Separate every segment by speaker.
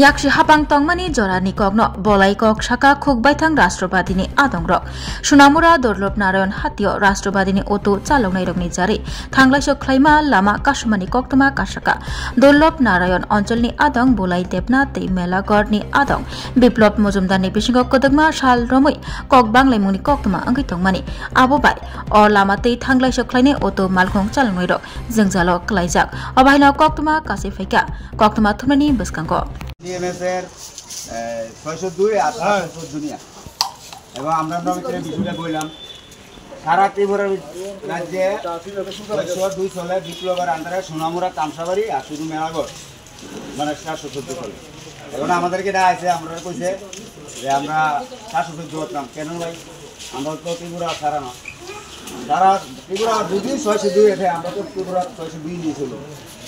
Speaker 1: yakshi hapang tongmani jorani kogno bolai kok shaka khukbaithang rashtrabadini adongrok sunamura dorlop narayan hatio rashtrabadini oto chalongnai rokni jari thanglaisok khlaima lama kasumani koktoma kasaka dorlop narayan oncholni adong bolai debna tei melagorni adong biplop mojumdarni bisingo kodagma sal romoi kok banglaimungni koktoma angkai tongmani abo bai o lama tei thanglaisok khlaine oto malkhong chalongnai rok jengjalo klaijak obaino koktoma kasi faika koktoma thumani bwskango
Speaker 2: ডিএমএসের 602 আর 702 দুনিয়া এবং আমরা ভিতরে বিষয়টা কইলাম সারা ত্রিপুরা রাজ্যে 602 চলে বিপ্লবের আন্ডারে সোনামুরা তামসাবাড়ি আর শুধু মেলাগড় মানে 714 চলে এখন আমাদেরকে এটা আছে আমরা কইছে যে আমরা 714 করতাম কেন ভাই আমরা তো ত্রিপুরা সারা না সারা ত্রিপুরা যদি 602 এতে আমরা তো ত্রিপুরা 602 নিয়েছিল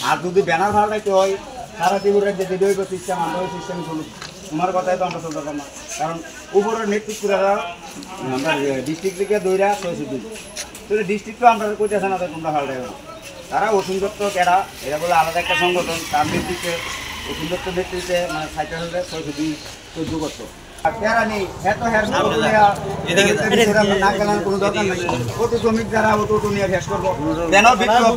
Speaker 2: আর যদি ব্যানার ফাটাইতে হয় সারা ত্রিপুরার যে ভিডিও সিস্টেম আমরা ওই সিস্টেম চলুক তোমার কথাই তো আমরা চলতে পারতাম না কারণ উপরের নেতৃত্বরা আমরা ডিস্ট্রিক্ট থেকে দৈরা 602 তো ডিস্ট্রিক্ট তো আমরা কইতেছে না তোমরা ফাটাই তারা অসীম দত্ত কেডা এটা বলে আলাদা একটা সংগঠন তার নেতৃত্বে অসীম দত্ত নেতৃত্বে মানে সাইকেল 602 14 করতো কেরা নেই এত না কেনার কোনো দরকার নেই কত শ্রমিক যারা অটো নিয়ে ফেস করবো কেন বিপ্লব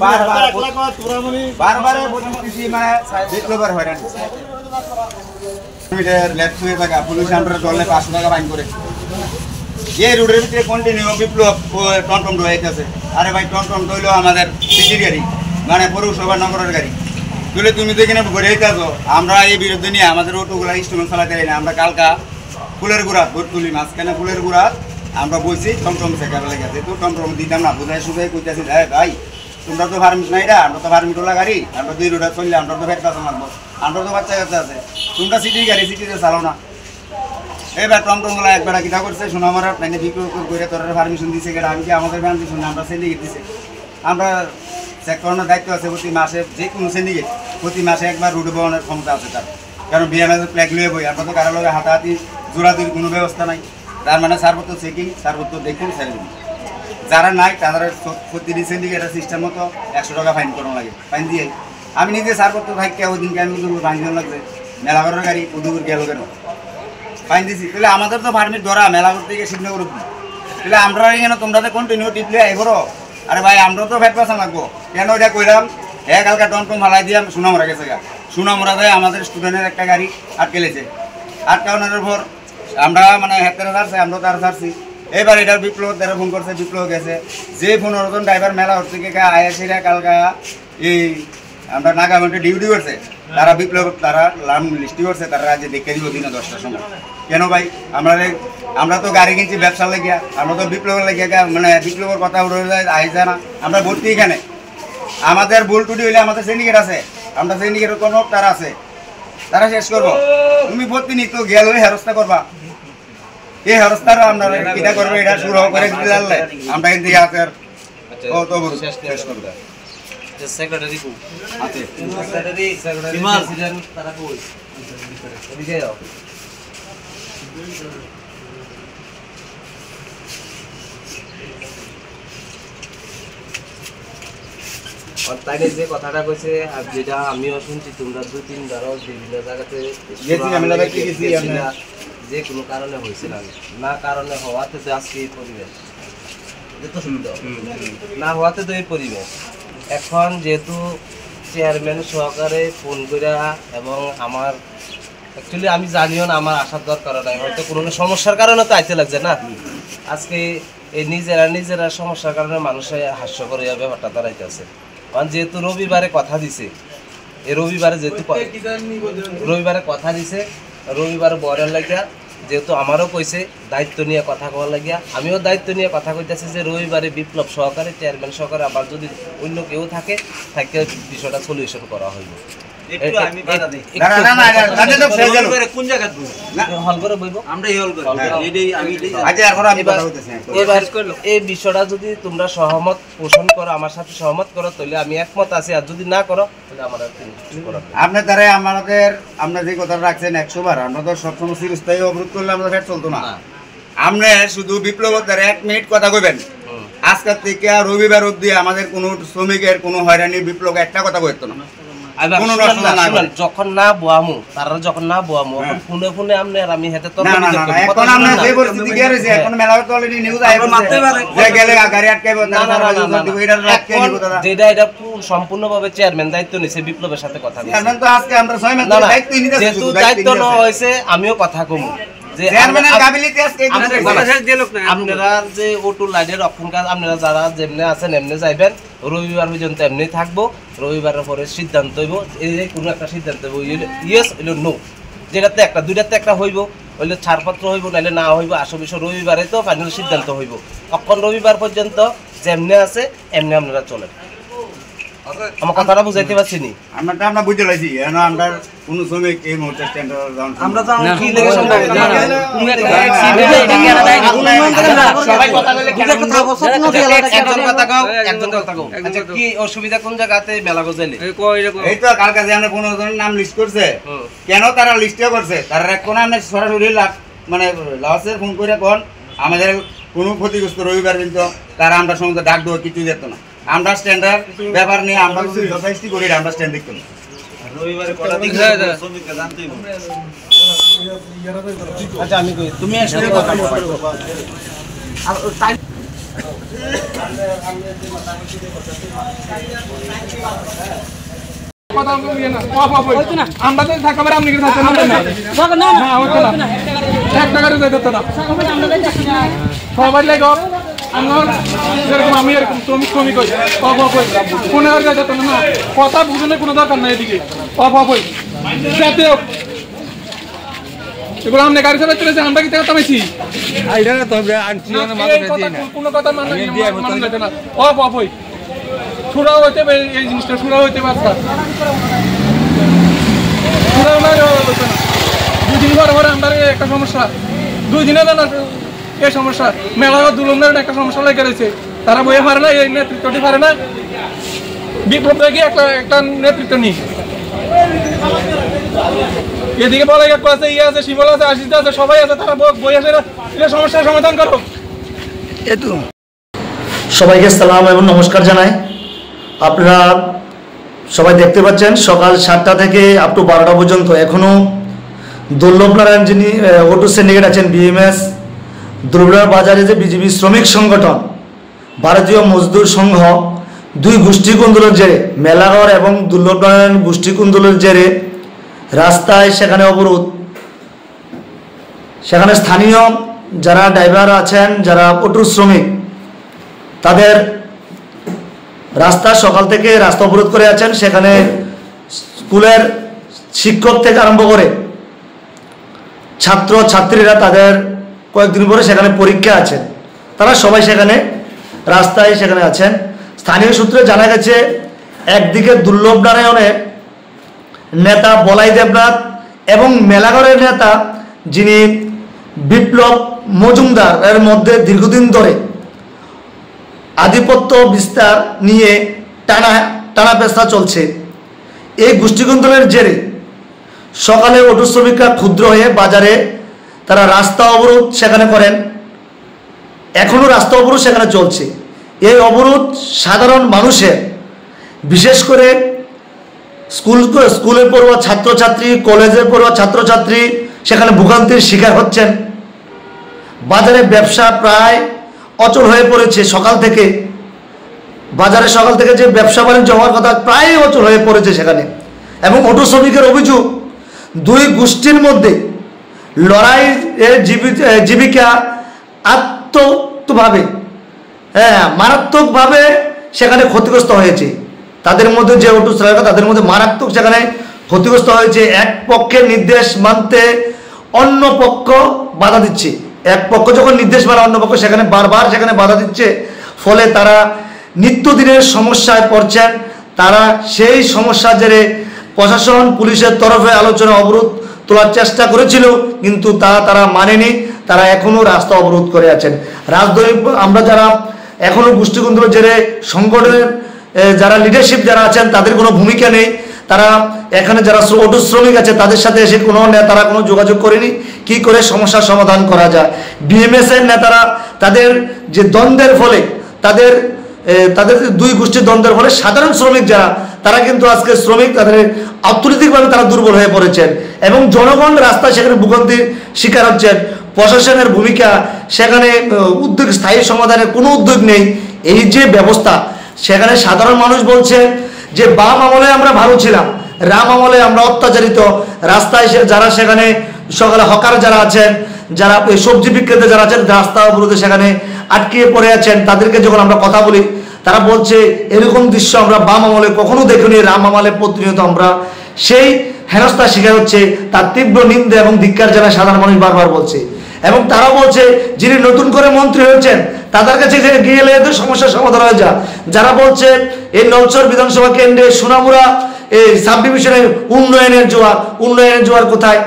Speaker 2: বারবার বলতেছি মানে বিপ্লবের হয়রানি লেফট হয়ে থাকা পুলিশ আমরা দলে 500 টাকা ফাইন করে এই রোডের ভিতরে কন্টিনিউ বিপ্লব টমটম রয়েছে আরে ভাই টমটম দইলো আমাদের সিটির গাড়ি মানে পৌরসভা নগরের গাড়ি তুলে তুমি তো এখানে ঘুরে যাচ্ছ আমরা এই বিরুদ্ধে নিয়ে আমাদের অটোগুলা ইনস্ট্রুমেন্ট চালাতে পারি না আমরা কালকা ফুলের গুড়া তুলি মাঝখানে ফুলের গুড়া আমরা বলছি টমটম শেখার লেগে আছে তো টমটম দিতাম না বুঝাই সুঝাই কইতেছি ভাই তোমরা তো ফার্মিট নাই আমরা তো ফার্মিটোলা গাড়ি আমরা 2 রোডে চললে আমরা তো ফেট পাশা মারবো আমরা তো বাচ্চা কাছে আছে তোমরা সিটির গাড়ি সিটিতে চালাও না এবার টমটমগুলা একবার কিটা করছে সোনামারা প্লাইনে বিক্রি করে তোর পারমিশন দিছে কেটা আমি কি আমাদের ব্যাংক শুনে আমরা সিন্ডিকেট দিছে আমরা চেক করানোর দায়িত্ব আছে প্রতি মাসে যে কোনো সিন্ডিকেট প্রতি মাসে একবার রুট বহনের ক্ষমতা আছে তার কারণ বিএমএস ফ্ল্যাগ লিয়ে বই আমরা তো কারো লগে হাতাহাতি জোরাজুরির কোনো ব্যবস্থা নাই তার মানে সার্বত্র চেকিং সার্বত্র দেখুন স্যারেন যারা নাই তাদের প্রতিটি সিন্ডিকেটের সিস্টেম মতো 100 টাকা ফাইন করানো লাগে ফাইন দিয়ে আমি নিজে সার্বত্র থাকতে ওই দিনকে আমি ফাইন দেওয়া লাগছে মেলাঘরের গাড়ি উদুপুর গেল কেন ফাইন দিছি তাহলে আমাদের তো পারমিট ধরা মেলাঘর থেকে শিবনগর অব্দি তাহলে আমরা এখানে তোমরা তো কন্টিনিউ টিপলে আইবো আরে ভাই আমরা তো ফেট পাশা লাগবো কেন এটা কইলাম কালকা টমটম ফালাই দিয়ে সোনামরা গেছে গা সোনামরা যায় আমাদের স্টুডেন্টের একটা গাড়ি আটকেলেছে আটকানোর পর আমরা মানে হেতেরা ছাড়ছে আমরা তার ছাড়ছি এবার এটার বিপ্লব তারা ফোন করছে বিপ্লব গেছে যে 15 জন ড্রাইভার মেলা থেকে আয়াসিরা কালকা এই আমরা নাগামন্টে ডিউটি করছে তারা বিপ্লব তারা লাম লিস্টি করছে তারা আজ দেখে দিব দিনে 10টার সময় কেন ভাই আমরা তো গাড়ি কিনছি ব্যবসা লাগিয়া আমরা তো বিপ্লবের লাগিয়া মানে বিপ্লবের কথা উড়ে যায় আইসা না আমরা ভর্তি এখানে আমাদের ভুল টুটি হইলে আমাদের সিন্ডিকেট আছে আমরা সিন্ডিকেটের কোনো তারা আছে তারা শেষ করবো তুমি ভর্তি নি তো গেল হেরস্তা করবা এই হেরস্তার আমরা কিটা করবো এটা শুরু করে দিতে জানলে আমরা কিন্তু শেষ করবো
Speaker 3: সেক্রেটারি কো
Speaker 2: আছে
Speaker 3: সেক্রেটারি প্রেসিডেন্ট তারা কই এদিকে যাও তাইলে যে কথাটা কইছে আর যেটা আমিও শুনছি তোমরা 2-3 বারও বিভিন্ন জায়গাতে
Speaker 2: গেছি আমি লাগাইতে গেছি আমরা
Speaker 3: যে কোনো কারণে হইছিল না কারণে হওয়াতে তো আজকে এই পরিবেশ এত সুন্দর না হওয়াতে তো এই পরিবেশ এখন যেহেতু চেয়ারম্যান সহকারে ফোন করা এবং আমার অ্যাকচুয়ালি আমি জানিও না আমার আসার দরকার নাই হয়তো কোনো সমস্যার কারণে তো আইতে লাগছে না আজকে এই নিজেরা সমস্যার কারণে মানুষের হাস্যকর এই ব্যাপারটা দাঁড়াইতেছে কারণ যেহেতু রবিবারে কথা দিছে এই রবিবারে যেহেতু রবিবারে কথা দিছে রবিবারে বরের লাগিয়া যেহেতু আমারও কইছে দায়িত্ব নিয়ে কথা কওয়ার লাগিয়া আমিও দায়িত্ব নিয়ে কথা কইতেছি যে রবিবারে বিপ্লব সহকারে চেয়ারম্যান সহকারে আবার যদি অন্য কেউ থাকে বিষয়টা সলিউশন করা হইব এই বিষয়টা যদি তোমরা সহমত পোষণ করো আমার সাথে সহমত করো তাহলে আমি একমত আছি আর যদি না করো তাহলে আমার
Speaker 2: আপনার দ্বারা আমাদের আমরা যে কথা রাখছেন 100 বার আমরা তো সবসময় চিরস্থায়ী অবরোধ করলে আমাদের ফেট চলতো না আপনি শুধু বিপ্লব দ্বারা 1 মিনিট কথা কইবেন আজকের থেকে রবিবার অবধি আমাদের কোনো শ্রমিকের কোনো হয়রানির বিপ্লব একটা কথা কইতো না কোনো নষ্ট না করে
Speaker 3: যখন না বোয়ামু তারা যখন না বোয়ামু ফোনে ফোনে আমনে আর আমি হেতে তো
Speaker 2: এখন আমরা যে পরিস্থিতি কি হইছে এখন মেলা তো অলরেডি নিউজ আইছে যে গেলে গাড়ি আটকাইবো
Speaker 3: যেটা এটা সম্পূর্ণভাবে চেয়ারম্যান দায়িত্ব নিছে বিপ্লবের সাথে কথা বলছে
Speaker 2: চেয়ারম্যান তো আজকে আমরা 6 মাস দায়িত্ব নিতে
Speaker 3: যেহেতু দায়িত্ব নেওয়া হয়েছে আমিও কথা কমু যে
Speaker 2: চেয়ারম্যানের কাবিলিয়ত আজকে
Speaker 3: আপনারা যে ওটু লাইনের রক্ষণ কাজ আপনারা যারা যেমনে আছেন এমনি যাইবেন রবিবার পর্যন্ত এমনি থাকবো রবিবারের পরে সিদ্ধান্ত হইব এই কোনো একটা সিদ্ধান্ত হইব ইয়েস হইল নো যেটাতে একটা দুইটাতে একটা হইব হইলে ছাড়পত্র হইব নাহলে না হইব আসল বিষয় রবিবারে তো ফাইনাল সিদ্ধান্ত হইব তখন রবিবার পর্যন্ত যেমনি আছে এমনি আপনারা চলেন আমার কথাটা বুঝাইতে পারছি নি
Speaker 2: আমরা বুঝতে লাইছি আমরা কোন শ্রমিক এই মুহূর্তে স্ট্যান্ডার্ড আমরা তো
Speaker 3: কি লেগে সম্ভব সবাই কথা বলে একজন কথা কও আচ্ছা কি অসুবিধা কোন জায়গাতে মেলা গজাইলে
Speaker 2: এই তো কাল কাছে আমরা 15 জনের নাম লিস্ট করছে কেন তারা লিস্টে করছে তারা কোন আমরা সরাসরি মানে লসের ফোন করে কোন আমাদের কোনো ক্ষতিগ্রস্ত রবিবার কিন্তু তারা আমরা সমস্ত ডাক দেওয়া কিছু যেত না আমরা স্ট্যান্ডার্ড ব্যাপার নিয়ে আমরা যথেষ্ট করি আমরা স্ট্যান্ড দেখতে না রবিবারে কটা দিন শ্রমিককে জানতেই হবে
Speaker 3: আচ্ছা আমি কই তুমি আসলে কথা বলো আর টাইম
Speaker 4: কথা বলি না আমরা তো থাকতে পারি আপনি কি থাকতে না না হতো না 1 টাকা দিয়ে দিতে না সবাই লাগো আমি এরকম শ্রমিক হই কোনো যেত না কথা বুঝলে কোনো দরকার নাই এদিকে যাতে এগুলো আমরা গাড়ি চালাতে চলেছে আমরা কি টাকা পাইছি কোনো কথা মানে না ছুড়া হইতে এই জিনিসটা ছুড়া হইতে পারতা ছুড়া না 2 দিন পরে আমরা একটা সমস্যা 2 দিনে জানা এই সমস্যা মেলা দুলনের একটা সমস্যা লেগে রয়েছে তারা বইয়ে পারে না এই নেতৃত্বটি পারে না বিপ্লব কি একটা নেতৃত্ব নেই এদিকে বলে আছে ইয়ে আছে শিবল আছে আশিস আছে সবাই আছে তারা বই আছে এই সমস্যার সমাধান করো
Speaker 5: এতো সবাইকে সালাম এবং নমস্কার জানাই আপনারা সবাই দেখতে পাচ্ছেন সকাল 7টা থেকে আপ টু 12টা পর্যন্ত এখনো দুর্লভ নারায়ণ যিনি অটো সিন্ডিকেট আছেন বিএমএস দুর্লভ বাজারে যে বিজেপি শ্রমিক সংগঠন ভারতীয় মজদুর সংঘ দুই গোষ্ঠী কুন্দলের জেরে মেলাঘর এবং দুর্লভ নারায়ণ গোষ্ঠী কুন্দলের জেরে রাস্তায় সেখানে অবরোধ সেখানে স্থানীয় যারা ড্রাইভার আছেন যারা অটো শ্রমিক তাদের রাস্তা সকাল থেকে রাস্তা অবরোধ করে আছেন সেখানে স্কুলের শিক্ষক থেকে আরম্ভ করে ছাত্র ছাত্রীরা তাদের কয়েকদিন পরে সেখানে পরীক্ষা আছেন তারা সবাই সেখানে রাস্তায় সেখানে আছেন স্থানীয় সূত্রে জানা গেছে একদিকে দুর্লভ নারায়ণের নেতা বলাই দেবনাথ এবং মেলাঘরের নেতা যিনি বিপ্লব মজুমদার এর মধ্যে দীর্ঘদিন ধরে আধিপত্য বিস্তার নিয়ে টানা পেঁচা চলছে এই গোষ্ঠীকুন্দলের জেরে সকালে অটো শ্রমিকরা ক্ষুদ্র হয়ে বাজারে তারা রাস্তা অবরোধ সেখানে করেন এখনো রাস্তা অবরোধ সেখানে চলছে এই অবরোধ সাধারণ মানুষের বিশেষ করে স্কুলের পড়ুয়া ছাত্রছাত্রী কলেজের পড়ুয়া ছাত্রছাত্রী সেখানে ভোগান্তির শিকার হচ্ছেন বাজারে ব্যবসা প্রায় অচল হয়ে পড়েছে সকাল থেকে বাজারে সকাল থেকে যে ব্যবসা বাণিজ্য হওয়ার কথা প্রায় অচল হয়ে পড়েছে সেখানে এবং অটো শ্রমিকের অভিযোগ দুই গোষ্ঠীর মধ্যে লড়াইয়ের জীবিকা আত্মভাবে মারাত্মকভাবে সেখানে ক্ষতিগ্রস্ত হয়েছে তাদের মধ্যে যে অটো শ্রমিক তাদের মধ্যে মারাত্মক সেখানে ক্ষতিগ্রস্ত হয়েছে এক পক্ষের নির্দেশ মানতে অন্য পক্ষ বাধা দিচ্ছে এক পক্ষ যখন নির্দেশ মানে অন্য পক্ষ সেখানে বারবার সেখানে বাধা দিচ্ছে ফলে তারা নিত্যদিনের সমস্যায় পড়ছেন তারা সেই সমস্যা জেরে প্রশাসন পুলিশের তরফে আলোচনা অবরোধ তোলার চেষ্টা করেছিল কিন্তু তারা মানেনি তারা এখনো রাস্তা অবরোধ করে আছেন রাজনৈতিক আমরা যারা এখনো গোষ্ঠীকুন্দলের জেরে সংগঠনের যারা লিডারশিপ যারা আছেন তাদের কোনো ভূমিকা নেই তারা এখানে যারা অটো শ্রমিক আছে তাদের সাথে এসে কোনো নেতারা কোনো যোগাযোগ করেনি কি করে সমস্যার সমাধান করা যায় বিএমএস এর নেতারা তাদের যে দ্বন্দ্বের ফলে তাদের দুই গোষ্ঠীর দ্বন্দ্বের ফলে সাধারণ শ্রমিক যারা তারা কিন্তু আজকে শ্রমিক, তাদের অর্থনৈতিকভাবে তারা দুর্বল হয়ে পড়েছেন এবং জনগণ রাস্তায় সেখানে ভোগান্তির শিকার হচ্ছেন। প্রশাসনের ভূমিকা সেখানে উদ্যোগ, স্থায়ী সমাধানের কোনো উদ্যোগ নেই। এই যে ব্যবস্থা, সেখানে সাধারণ মানুষ বলছে যে বাম আমলে আমরা ভালো ছিলাম, রাম আমলে আমরা অত্যাচারিত। রাস্তায় যারা সেখানে সকালে হকার যারা আছেন, যারা সবজি বিক্রেতা যারা আছেন, রাস্তা অবরোধে সেখানে আটকে পড়ে আছেন, তাদেরকে যখন আমরা কথা বলি তারা বলছে এরকম দৃশ্য আমরা বাম আমলে কখনো দেখিনি, রাম আমলে প্রতিনিয়ত আমরা সেই হেনস্থার শিকার হচ্ছে। তার তীব্র নিন্দা এবং ধিক্কার জানায় সাধারণ মানুষ বারবার বলছে। এবং তারা বলছে যিনি নতুন করে মন্ত্রী হয়েছেন তাদের কাছে গেলে এদের সমস্যার সমাধান হয়ে যায়। যারা বলছে এই নলছর বিধানসভা কেন্দ্রে সোনামুড়া এই সাব ডিভিশনের উন্নয়নের জোয়ার কোথায়?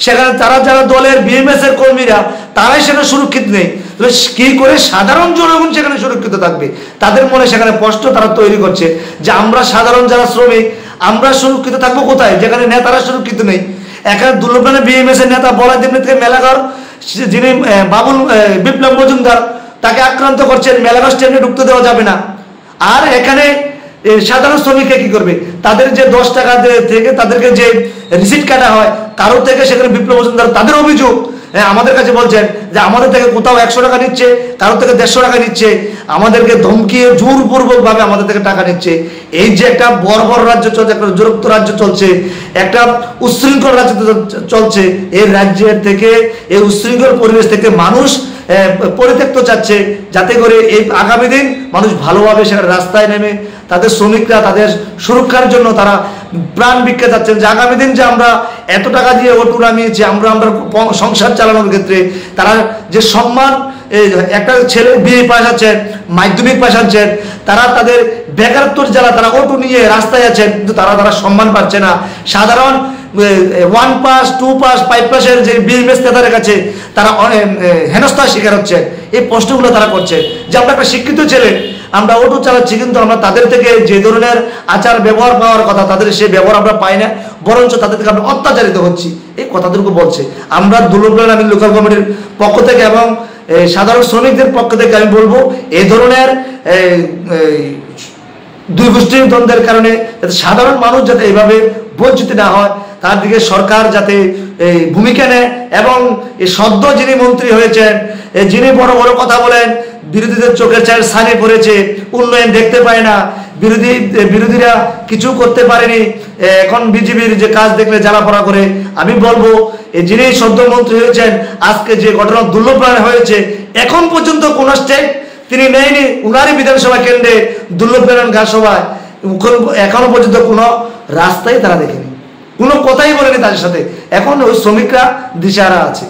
Speaker 5: সেখানে তারা যারা দলের বিএমএস এর কর্মীরা তারাই সেখানে সুরক্ষিত নেই। কি করে সাধারণ জনগণ সেখানে সুরক্ষিত থাকবে? তাদের মনে সেখানে প্রশ্ন তারা তৈরি করছে যে আমরা সাধারণ যারা শ্রমিক আমরা সুরক্ষিত থাকবো কোথায়, যেখানে নেতারা সুরক্ষিত নেই। এখানে দুর্লভনে বিএমএস এর নেতা বলাদেব থেকে মেলাঘর, যিনি বাবুল বিপ্লব মজুমদার, তাকে আক্রান্ত করছেন, মেলাঘর স্ট্যান্ডে ঢুকতে দেওয়া যাবে না। আর এখানে সাধারণ শ্রমিকরা কি করবে? তাদের যে 10 টাকা থেকে তাদেরকে যে রিসিট কাটা হয় কারো থেকে, সেখানে বিপ্লব মজুমদার তাদের অভিযোগ আমাদের কাছে বলছেন যে আমাদের থেকে কোথাও 100 টাকা নিচ্ছে, কারো থেকে 150 টাকা নিচ্ছে, আমাদেরকে ধমকিয়ে জোরপূর্বক ভাবে আমাদের থেকে টাকা নিচ্ছে। এই যে একটা বর্বর রাজ্য চলছে, একটা জোরক্ত রাজ্য চলছে, একটা উচ্ছৃঙ্খল রাজ্য চলছে, এই রাজ্যের থেকে, এই উচ্ছৃঙ্খল পরিবেশ থেকে মানুষ পরিত্যক্ত চাচ্ছে, যাতে করে এই আগামী দিন মানুষ ভালোভাবে সেখানে রাস্তায় নেমে তাদের শ্রমিকরা তাদের সুরক্ষার জন্য তারা প্রাণ ভিক্ষা চাচ্ছেন যে আগামী দিন যে আমরা এত টাকা দিয়ে অটো নামিয়েছি, আমরা সংসার চালানোর ক্ষেত্রে তারা যে সম্মান, একটা ছেলে বিএ পাস আছেন, মাধ্যমিক পাস আছেন, তারা তাদের বেকারত্বর জ্বালা তারা অটো নিয়ে রাস্তায় আছেন, কিন্তু তারা সম্মান পাচ্ছে না। সাধারণ 1 পাস 2 পাস 5 পাসের যে বিএমএস নেতাদের কাছে তারা হেনস্থার শিকার হচ্ছে। এই প্রশ্নগুলো তারা করছে যে আমরা একটা শিক্ষিত ছেলে, আমরা অটো চালাচ্ছি, কিন্তু আমরা তাদের থেকে যে ধরনের আচার ব্যবহার পাওয়ার কথা তাদের সেই ব্যবহার আমরা পাই না, বরঞ্চ তাদের থেকে আমরা অত্যাচারিত হচ্ছি। এই কথাটুকু বলছে। আমরা দুর্লভনের আমি লোকাল কমিটির পক্ষ থেকে এবং সাধারণ শ্রমিকদের পক্ষ থেকে আমি বলবো এই ধরনের দুই গোষ্ঠীর দ্বন্দ্বের কারণে যাতে সাধারণ মানুষ যাতে এইভাবে বঞ্চিত না হয়, তার দিকে সরকার যাতে ভূমিকা নেয়। এবং এই সদ্য যিনি মন্ত্রী হয়েছেন, যিনি বড় বড় কথা বলেন, বিরোধীদের চোখের ছানি পড়েছে, উন্নয়ন দেখতে পায় না, বিরোধীরা কিছু করতে পারেনি, এখন বিজেপির যে কাজ দেখলে জ্বালা পড়া করে। আমি বলবো যিনি সদ্য মন্ত্রী হয়েছেন, আজকে যে ঘটনা দুর্লভপ্রাণ হয়েছে, এখন পর্যন্ত কোন স্টেপ তিনি নেয়নি। উনারই বিধানসভা কেন্দ্রে দুর্লভপ্রাণ গান সভায় এখনো পর্যন্ত কোনো রাস্তাই তারা দেখেনি, কোনো কথাই বলেনি তাদের সাথে। এখন ওই শ্রমিকরা দিশাহারা আছে।